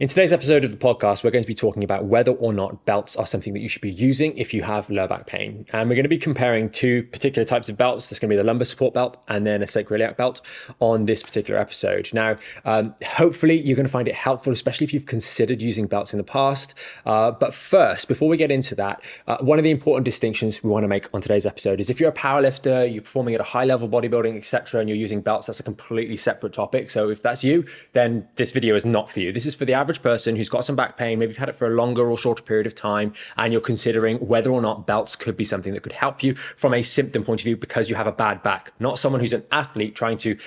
In today's episode of the podcast, we're going to be talking about whether or not belts are something that you should be using if you have lower back pain. And we're going to be comparing two particular types of belts. There's going to be the lumbar support belt and then a sacroiliac belt on this particular episode. Now, hopefully you're going to find it helpful, especially if you've considered using belts in the past. But first, before we get into that, one of the important distinctions we want to make on today's episode is if you're a powerlifter, you're performing at a high level bodybuilding, etc., and you're using belts, that's a completely separate topic. So if that's you, then this video is not for you. This is for the average person who's got some back pain, maybe you've had it for a longer or shorter period of time, and you're considering whether or not belts could be something that could help you from a symptom point of view because you have a bad back, not someone who's an athlete trying to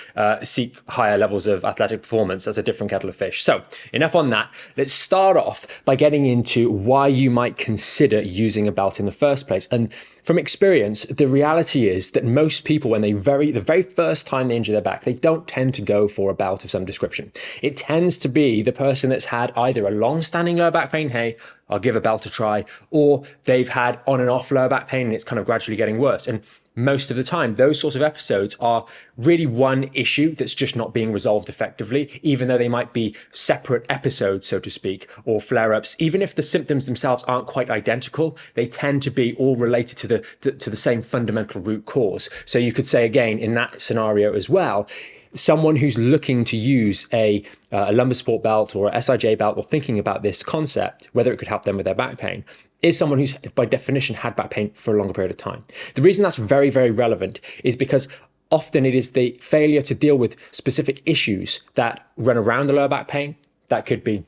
seek higher levels of athletic performance. That's a different kettle of fish. So enough on that. Let's start off by getting into why you might consider using a belt in the first place. And from experience, the reality is that most people, when the very first time they injure their back, they don't tend to go for a belt of some description. It tends to be the person that's had either a long-standing lower back pain, hey, I'll give a belt a try, or they've had on and off lower back pain and it's kind of gradually getting worse. And most of the time, those sorts of episodes are really one issue that's just not being resolved effectively, even though they might be separate episodes, so to speak, or flare-ups. Even if the symptoms themselves aren't quite identical, they tend to be all related to the same fundamental root cause. So you could say, again, in that scenario as well, someone who's looking to use a lumbar support belt or a SIJ belt or thinking about this concept, whether it could help them with their back pain, is someone who's by definition had back pain for a longer period of time. The reason that's very, very relevant is because often it is the failure to deal with specific issues that run around the lower back pain. That could be,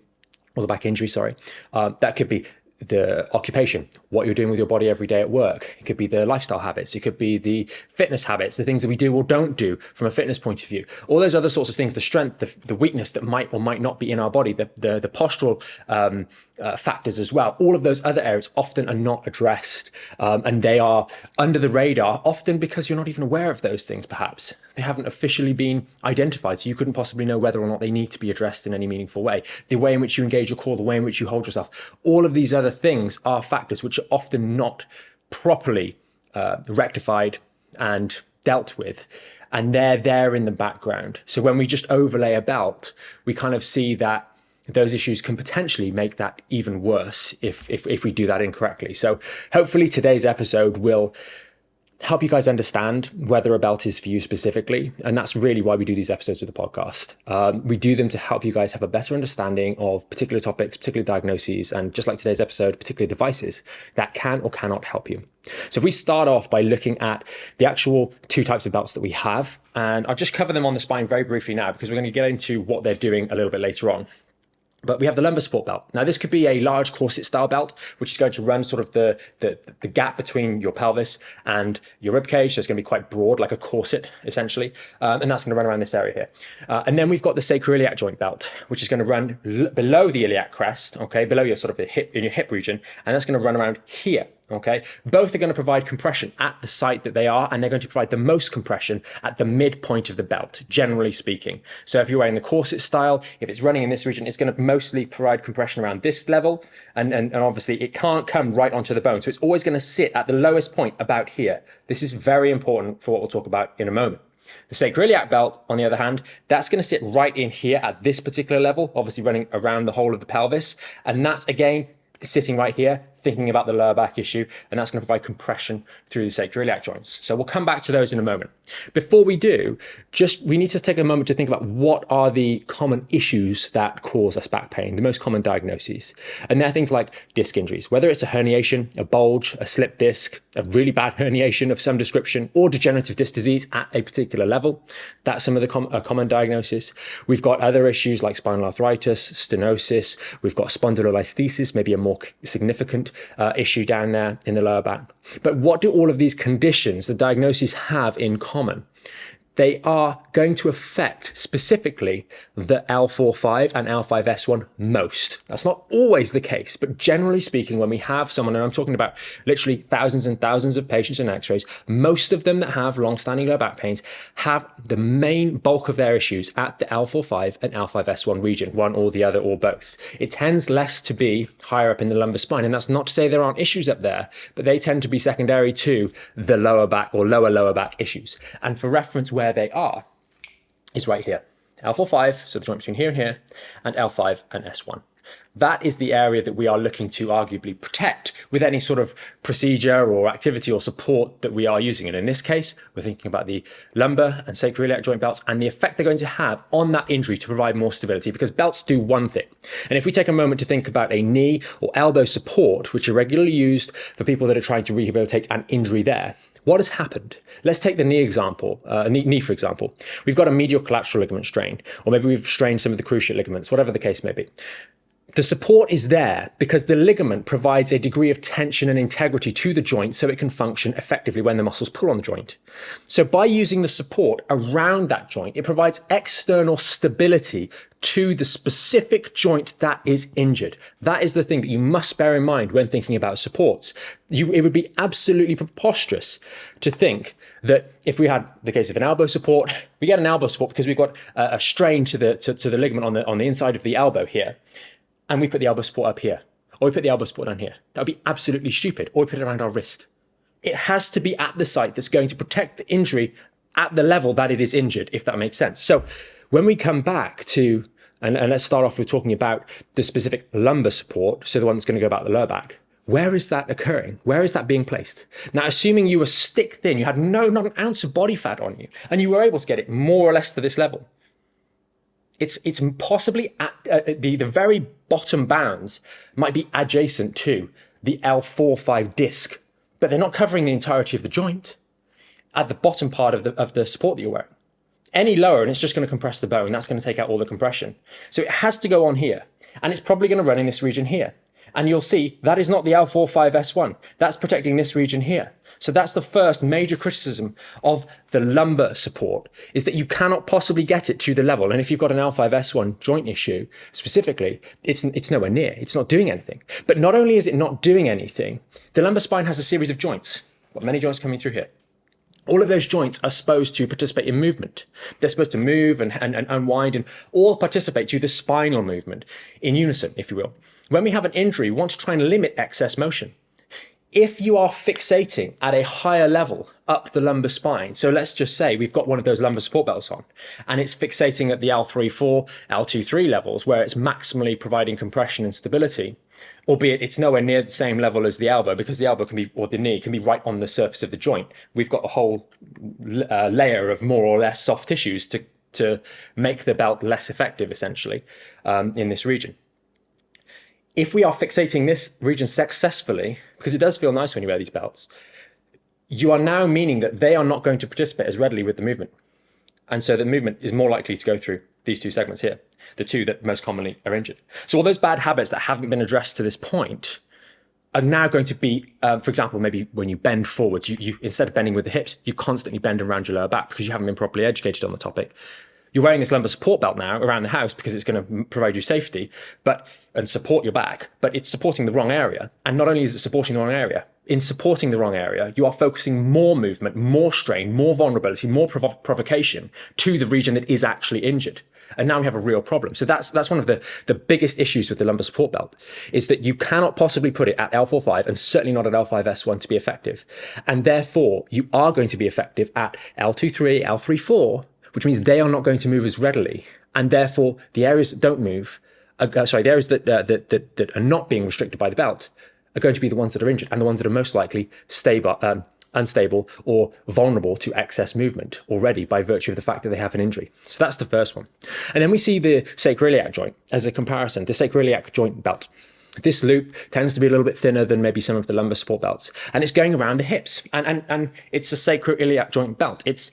or the back injury, sorry. That could be the occupation, what you're doing with your body every day at work. It could be the lifestyle habits. It could be the fitness habits, the things that we do or don't do from a fitness point of view. All those other sorts of things, the strength, the weakness that might or might not be in our body, the postural factors as well. All of those other areas often are not addressed, and they are under the radar, often because you're not even aware of those things, perhaps. They haven't officially been identified, so you couldn't possibly know whether or not they need to be addressed in any meaningful way. The way in which you engage your core, the way in which you hold yourself, all of these other things are factors which are often not properly rectified and dealt with. And they're there in the background. So when we just overlay a belt, we kind of see that those issues can potentially make that even worse if we do that incorrectly. So hopefully today's episode will help you guys understand whether a belt is for you specifically. And that's really why we do these episodes of the podcast. We do them to help you guys have a better understanding of particular topics, particular diagnoses, and just like today's episode, particular devices that can or cannot help you. So if we start off by looking at the actual two types of belts that we have, and I'll just cover them on the spine very briefly now because we're going to get into what they're doing a little bit later on. But we have the lumbar support belt. Now, this could be a large corset style belt, which is going to run sort of the gap between your pelvis and your rib cage. So it's going to be quite broad, like a corset, essentially. And that's going to run around this area here. And then we've got the sacroiliac joint belt, which is going to run below the iliac crest, okay, below your sort of the hip, in your hip region. And that's going to run around here. Okay, both are going to provide compression at the site that they are, and they're going to provide the most compression at the midpoint of the belt, generally speaking. So if you're wearing the corset style, if it's running in this region, it's going to mostly provide compression around this level, and obviously it can't come right onto the bone. So it's always going to sit at the lowest point about here. This is very important for what we'll talk about in a moment. The sacroiliac belt, on the other hand, that's going to sit right in here at this particular level, obviously running around the whole of the pelvis, and that's, again, sitting right here, thinking about the lower back issue, and that's going to provide compression through the sacroiliac joints. So we'll come back to those in a moment. Before we do, we need to take a moment to think about what are the common issues that cause us back pain, the most common diagnoses. And they're things like disc injuries, whether it's a herniation, a bulge, a slip disc, a really bad herniation of some description, or degenerative disc disease at a particular level. That's some of the common diagnoses. We've got other issues like spinal arthritis, stenosis. We've got spondylolisthesis, maybe a more significant issue down there in the lower back. But what do all of these conditions, the diagnoses, have in common? They are going to affect specifically the L4-5 and L5-S1 most. That's not always the case, but generally speaking, when we have someone, and I'm talking about literally thousands and thousands of patients and x-rays, most of them that have long-standing lower back pains have the main bulk of their issues at the L4-5 and L5-S1 region, one or the other or both. It tends less to be higher up in the lumbar spine, and that's not to say there aren't issues up there, but they tend to be secondary to the lower back or lower back issues. And for reference, where they are is right here. L4-5, so the joint between here and here, and L5 and S1. That is the area that we are looking to arguably protect with any sort of procedure or activity or support that we are using. And in this case, we're thinking about the lumbar and sacroiliac joint belts and the effect they're going to have on that injury to provide more stability, because belts do one thing. And if we take a moment to think about a knee or elbow support, which are regularly used for people that are trying to rehabilitate an injury there, what has happened? Let's take the knee example, knee for example. We've got a medial collateral ligament strain, or maybe we've strained some of the cruciate ligaments, whatever the case may be. The support is there because the ligament provides a degree of tension and integrity to the joint so it can function effectively when the muscles pull on the joint. So by using the support around that joint, it provides external stability to the specific joint that is injured. That is the thing that you must bear in mind when thinking about supports. It would be absolutely preposterous to think that if we had the case of an elbow support, we get an elbow support because we've got a strain to the ligament on the inside of the elbow here, and we put the elbow support up here, or we put the elbow support down here. That would be absolutely stupid. Or we put it around our wrist. It has to be at the site that's going to protect the injury at the level that it is injured, if that makes sense. So when we come back to, and let's start off with talking about the specific lumbar support, so the one that's going to go about the lower back, where is that occurring? Where is that being placed? Now, assuming you were stick thin, you had not an ounce of body fat on you, and you were able to get it more or less to this level, it's possibly at the very bottom bounds might be adjacent to the L4-5 disc, but they're not covering the entirety of the joint at the bottom part of the support that you're wearing. Any lower and it's just going to compress the bone. That's going to take out all the compression. So it has to go on here, and it's probably going to run in this region here. And you'll see that is not the L4-5S1. That's protecting this region here. So that's the first major criticism of the lumbar support, is that you cannot possibly get it to the level. And if you've got an L5S1 joint issue specifically, it's nowhere near. It's not doing anything. But not only is it not doing anything, the lumbar spine has a series of joints. Got many joints coming through here. All of those joints are supposed to participate in movement. They're supposed to move and unwind and all participate to the spinal movement in unison, if you will. When we have an injury, we want to try and limit excess motion. If you are fixating at a higher level up the lumbar spine, so let's just say we've got one of those lumbar support belts on, and it's fixating at the L3-4, L2-3 levels, where it's maximally providing compression and stability, albeit it's nowhere near the same level as the elbow, because the elbow can be, or the knee can be right on the surface of the joint. We've got a whole layer of more or less soft tissues to make the belt less effective, essentially, in this region. If we are fixating this region successfully, because it does feel nice when you wear these belts, you are now meaning that they are not going to participate as readily with the movement. And so the movement is more likely to go through these two segments here, the two that most commonly are injured. So all those bad habits that haven't been addressed to this point are now going to be, for example, maybe when you bend forwards, you instead of bending with the hips, you constantly bend around your lower back because you haven't been properly educated on the topic. You're wearing this lumbar support belt now around the house because it's going to provide you safety and support your back, but it's supporting the wrong area. And not only is it supporting the wrong area, in supporting the wrong area, you are focusing more movement, more strain, more vulnerability, more provocation to the region that is actually injured. And now we have a real problem. So that's one of the biggest issues with the lumbar support belt, is that you cannot possibly put it at L4-5 and certainly not at L5S1 to be effective. And therefore, you are going to be effective at L2-3, L3-4, which means they are not going to move as readily. And therefore, the areas that don't move, the areas that are not being restricted by the belt are going to be the ones that are injured and the ones that are most likely unstable or vulnerable to excess movement already by virtue of the fact that they have an injury. So that's the first one. And then we see the sacroiliac joint as a comparison, the sacroiliac joint belt. This loop tends to be a little bit thinner than maybe some of the lumbar support belts, and it's going around the hips. And it's a sacroiliac joint belt. It's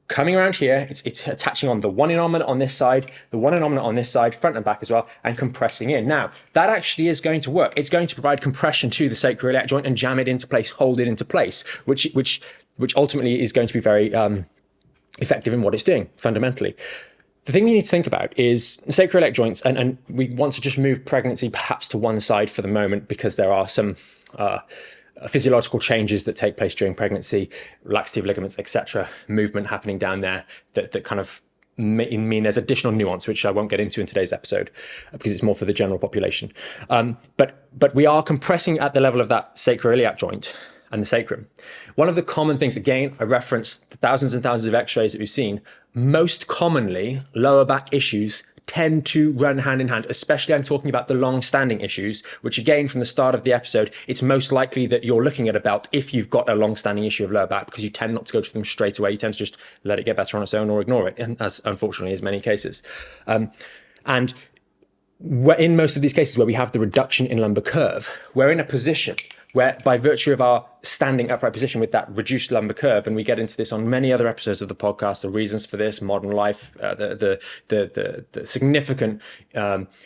coming around here, it's attaching on the one innominate on this side, the one innominate on this side, front and back as well, and compressing in. Now, that actually is going to work. It's going to provide compression to the sacroiliac joint and jam it into place, hold it into place, which ultimately is going to be very effective in what it's doing, fundamentally. The thing we need to think about is sacroiliac joints, and we want to just move pregnancy perhaps to one side for the moment because there are some physiological changes that take place during pregnancy, laxative ligaments, etc., movement happening down there that kind of mean there's additional nuance, which I won't get into in today's episode because it's more for the general population. But we are compressing at the level of that sacroiliac joint and the sacrum. One of the common things, again, I referenced the thousands and thousands of x-rays that we've seen, most commonly lower back issues tend to run hand in hand, especially I'm talking about the long-standing issues, which again, from the start of the episode, it's most likely that you're looking at a belt if you've got a long-standing issue of lower back, because you tend not to go to them straight away. You tend to just let it get better on its own or ignore it, and as unfortunately is many cases. And in most of these cases where we have the reduction in lumbar curve, we're in a position where, by virtue of our standing upright position with that reduced lumbar curve, and we get into this on many other episodes of the podcast, the reasons for this, modern life, the significant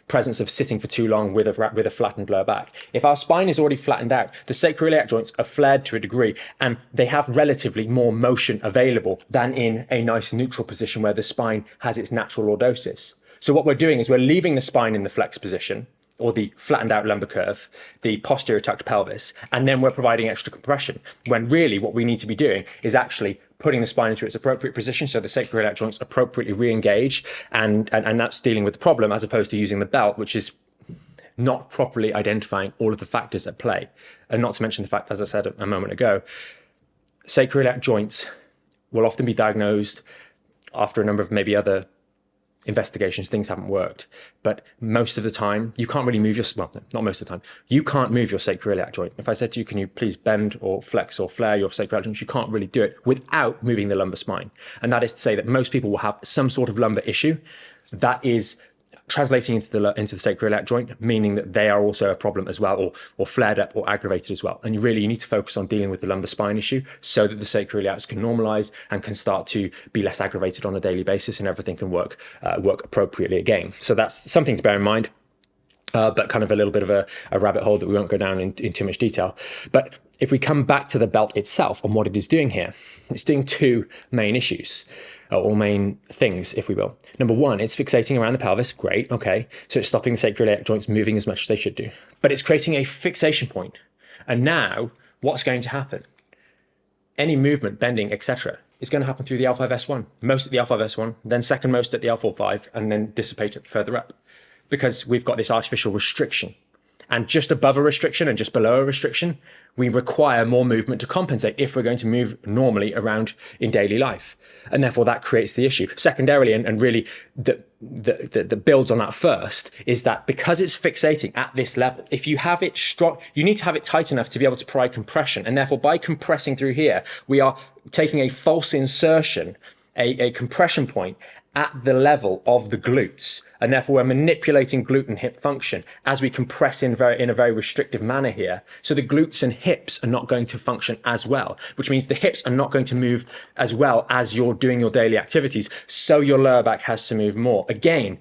presence of sitting for too long with a flattened lower back. If our spine is already flattened out, the sacroiliac joints are flared to a degree, and they have relatively more motion available than in a nice neutral position where the spine has its natural lordosis. So what we're doing is we're leaving the spine in the flex position, or the flattened out lumbar curve, the posterior tucked pelvis, and then we're providing extra compression, when really what we need to be doing is actually putting the spine into its appropriate position so the sacroiliac joints appropriately re-engage, and that's dealing with the problem, as opposed to using the belt, which is not properly identifying all of the factors at play. And not to mention the fact, as I said a moment ago, sacroiliac joints will often be diagnosed after a number of maybe other investigations, things haven't worked, but most of the time you can't really move your, well, no, not most of the time, you can't move your sacroiliac joint. If I said to you, can you please bend or flex or flare your sacroiliac joint, you can't really do it without moving the lumbar spine. And that is to say that most people will have some sort of lumbar issue that is translating into the sacroiliac joint, meaning that they are also a problem as well, or flared up or aggravated as well. And you need to focus on dealing with the lumbar spine issue so that the sacroiliacs can normalize and can start to be less aggravated on a daily basis, and everything can work appropriately again. So that's something to bear in mind. But kind of a little bit of a rabbit hole that we won't go down in too much detail. But if we come back to the belt itself and what it is doing here, it's doing two main issues, or main things, if we will. Number one, it's fixating around the pelvis. Great, okay. So it's stopping the sacroiliac joints moving as much as they should do. But it's creating a fixation point. And now, what's going to happen? Any movement, bending, etc., is going to happen through the L5S1. Most at the L5S1, then second most at the L45, and then dissipate it further up, because we've got this artificial restriction. And just above a restriction and just below a restriction, we require more movement to compensate if we're going to move normally around in daily life. And therefore that creates the issue. Secondarily, and really that builds on that first, is that because it's fixating at this level, if you have it strong, you need to have it tight enough to be able to provide compression. And therefore by compressing through here, we are taking a false insertion, a compression point at the level of the glutes, and therefore we're manipulating glute and hip function as we compress in a very restrictive manner here. So the glutes and hips are not going to function as well, which means the hips are not going to move as well as you're doing your daily activities. So your lower back has to move more. Again,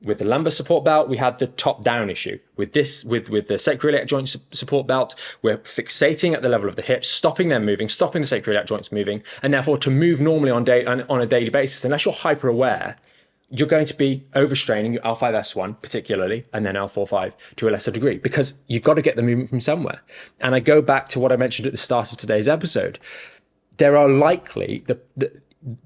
with the lumbar support belt, we had the top-down issue. With this, with the sacroiliac joint support belt, we're fixating at the level of the hips, stopping them moving, stopping the sacroiliac joints moving, and therefore to move normally on a daily basis, unless you're hyper-aware, you're going to be overstraining your L5S1 particularly, and then L45 to a lesser degree, because you've got to get the movement from somewhere. And I go back to what I mentioned at the start of today's episode. There are likely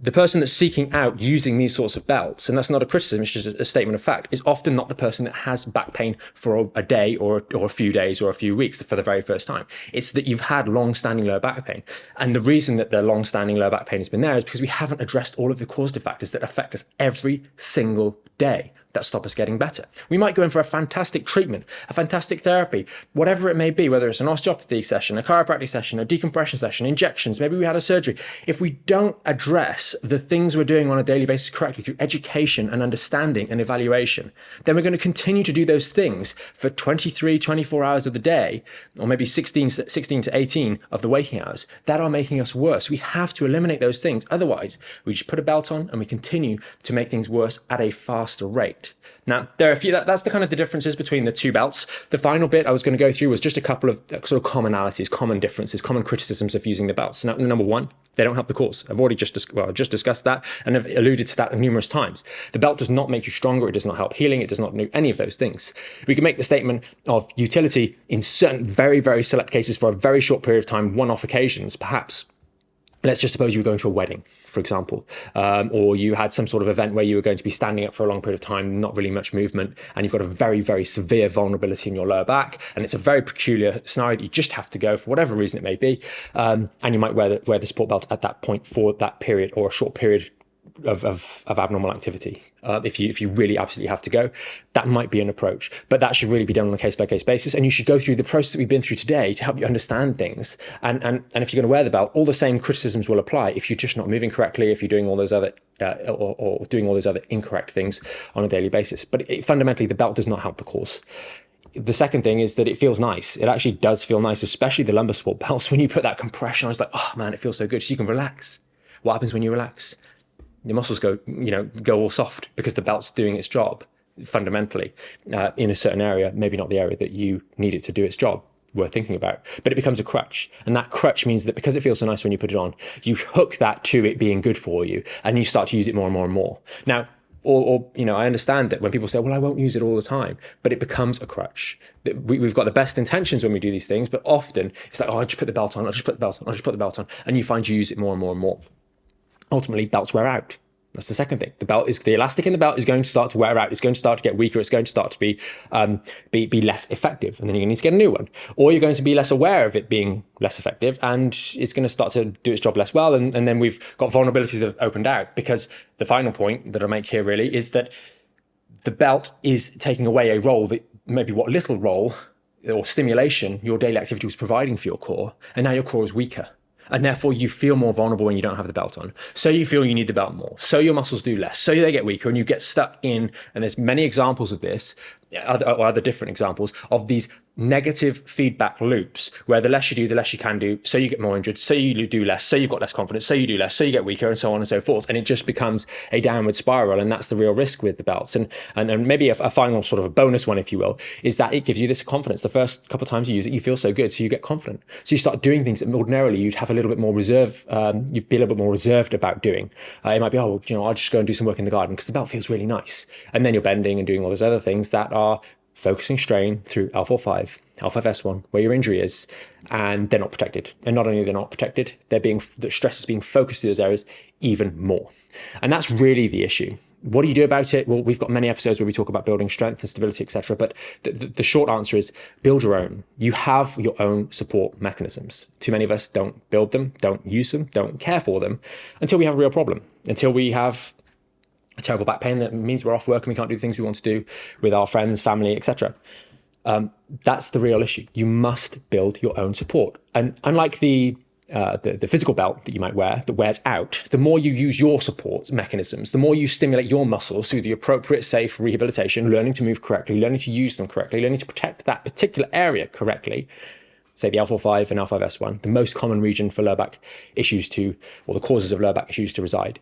the person that's seeking out using these sorts of belts, and that's not a criticism, it's just a statement of fact, is often not the person that has back pain for a day or a few days or a few weeks for the very first time. It's that you've had long-standing lower back pain. And the reason that the long-standing lower back pain has been there is because we haven't addressed all of the causative factors that affect us every single day that stop us getting better. We might go in for a fantastic treatment, a fantastic therapy, whatever it may be, whether it's an osteopathy session, a chiropractic session, a decompression session, injections, maybe we had a surgery. If we don't address the things we're doing on a daily basis correctly through education and understanding and evaluation, then we're going to continue to do those things for 23, 24 hours of the day, or maybe 16 to 18 of the waking hours, that are making us worse. We have to eliminate those things. Otherwise, we just put a belt on and we continue to make things worse at a faster rate. Now, there are a few, that's the kind of the differences between the two belts. The final bit I was going to go through was just a couple of sort of commonalities, common differences, common criticisms of using the belts. Now, number one, they don't help the cause. I've already just discussed that and have alluded to that numerous times. The belt does not make you stronger. It does not help healing. It does not do any of those things. We can make the statement of utility in certain very, very select cases for a very short period of time, one-off occasions, perhaps. Let's just suppose you were going to a wedding, for example, or you had some sort of event where you were going to be standing up for a long period of time, not really much movement, and you've got a very, very severe vulnerability in your lower back, and it's a very peculiar scenario that you just have to go for whatever reason it may be, and you might wear the support belt at that point for that period or a short period of abnormal activity. If you really absolutely have to go, that might be an approach, but that should really be done on a case-by-case basis. And you should go through the process that we've been through today to help you understand things. And if you're going to wear the belt, all the same criticisms will apply if you're just not moving correctly, if you're doing all those other or doing all those other incorrect things on a daily basis. But fundamentally, the belt does not help the cause. The second thing is that it feels nice. It actually does feel nice, especially the lumbar support belts. When you put that compression on, it's like, oh man, it feels so good. So you can relax. What happens when you relax? Your muscles go all soft because the belt's doing its job fundamentally in a certain area, maybe not the area that you need it to do its job. Worth thinking about, but it becomes a crutch, and that crutch means that because it feels so nice when you put it on, you hook that to it being good for you, and you start to use it more and more and more. Now, I understand that when people say, well, I won't use it all the time, but it becomes a crutch. We've got the best intentions when we do these things, but often it's like, oh, I'll just put the belt on, I'll just put the belt on, I'll just put the belt on, and you find you use it more and more and more. Ultimately, belts wear out. That's the second thing. The elastic in the belt is going to start to wear out. It's going to start to get weaker. It's going to start to be less effective, and then you're going to need to get a new one. Or you're going to be less aware of it being less effective, and it's going to start to do its job less well. And then we've got vulnerabilities that have opened out. Because the final point that I make here really is that the belt is taking away a role that maybe what little role or stimulation your daily activity was providing for your core, and now your core is weaker. And therefore you feel more vulnerable when you don't have the belt on. So you feel you need the belt more. So your muscles do less. So they get weaker, and you get stuck in, and there's many examples of this, other different examples of these negative feedback loops where the less you do, the less you can do. So you get more injured. So you do less. So you've got less confidence. So you do less. So you get weaker, and so on and so forth. And it just becomes a downward spiral. And that's the real risk with the belts. And maybe a final sort of a bonus one, if you will, is that it gives you this confidence. The first couple of times you use it, you feel so good. So you get confident. So you start doing things that ordinarily you'd have a little bit more reserve. You'd be a little bit more reserved about doing. It might be, oh, well, I'll just go and do some work in the garden because the belt feels really nice. And then you're bending and doing all those other things that are focusing strain through L4-5, L5-S1, where your injury is, and they're not protected. And not only are they not protected, the stress is being focused through those areas even more. And that's really the issue. What do you do about it? Well, we've got many episodes where we talk about building strength and stability, etc. But the short answer is build your own. You have your own support mechanisms. Too many of us don't build them, don't use them, don't care for them until we have a real problem, until we have a terrible back pain that means we're off work and we can't do the things we want to do with our friends, family, etc. That's the real issue. You must build your own support. And unlike the physical belt that you might wear that wears out, the more you use your support mechanisms, the more you stimulate your muscles through the appropriate, safe rehabilitation, learning to move correctly, learning to use them correctly, learning to protect that particular area correctly, say the L4-5 and L5-S1, the most common region for lower back issues or the causes of lower back issues to reside,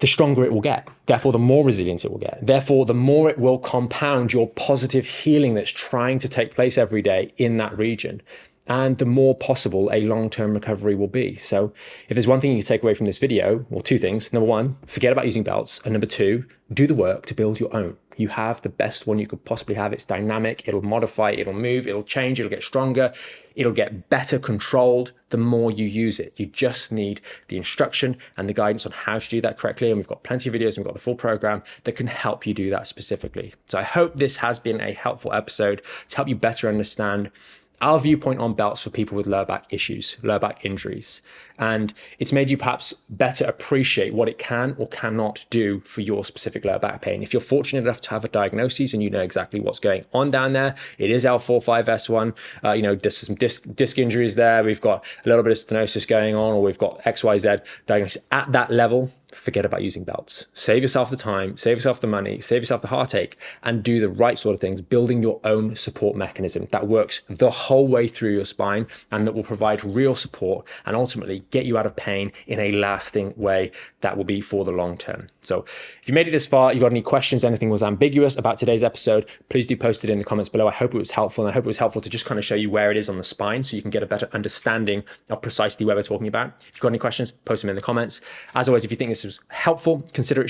the stronger it will get. Therefore, the more resilient it will get. Therefore, the more it will compound your positive healing that's trying to take place every day in that region. And the more possible a long-term recovery will be. So if there's one thing you can take away from this video, well, two things. Number one, forget about using belts. And number two, do the work to build your own. You have the best one you could possibly have. It's dynamic, it'll modify, it'll move, it'll change, it'll get stronger, it'll get better controlled the more you use it. You just need the instruction and the guidance on how to do that correctly. And we've got plenty of videos and we've got the full program that can help you do that specifically. So I hope this has been a helpful episode to help you better understand our viewpoint on belts for people with lower back issues, lower back injuries. And it's made you perhaps better appreciate what it can or cannot do for your specific lower back pain. If you're fortunate enough to have a diagnosis and you know exactly what's going on down there, it is L4-5-S1, there's some disc injuries there, we've got a little bit of stenosis going on, or we've got XYZ diagnosis at that level, forget about using belts. Save yourself the time, save yourself the money, save yourself the heartache, and do the right sort of things, building your own support mechanism that works the whole way through your spine and that will provide real support and ultimately get you out of pain in a lasting way that will be for the long term. So if you made it this far, you got any questions, anything was ambiguous about today's episode, please do post it in the comments below. I hope it was helpful, and I hope it was helpful to just kind of show you where it is on the spine so you can get a better understanding of precisely where we're talking about. If you've got any questions, post them in the comments. As always, if you think this was helpful, consider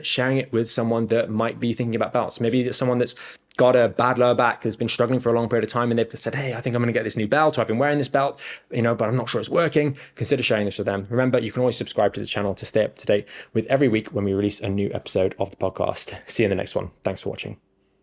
sharing it with someone that might be thinking about belts. Maybe it's someone that's got a bad lower back, has been struggling for a long period of time, and they've said, hey, I think I'm going to get this new belt, or I've been wearing this belt, but I'm not sure it's working. Consider sharing this with them. Remember, you can always subscribe to the channel to stay up to date with every week when we release a new episode of the podcast. See you in the next one. Thanks for watching.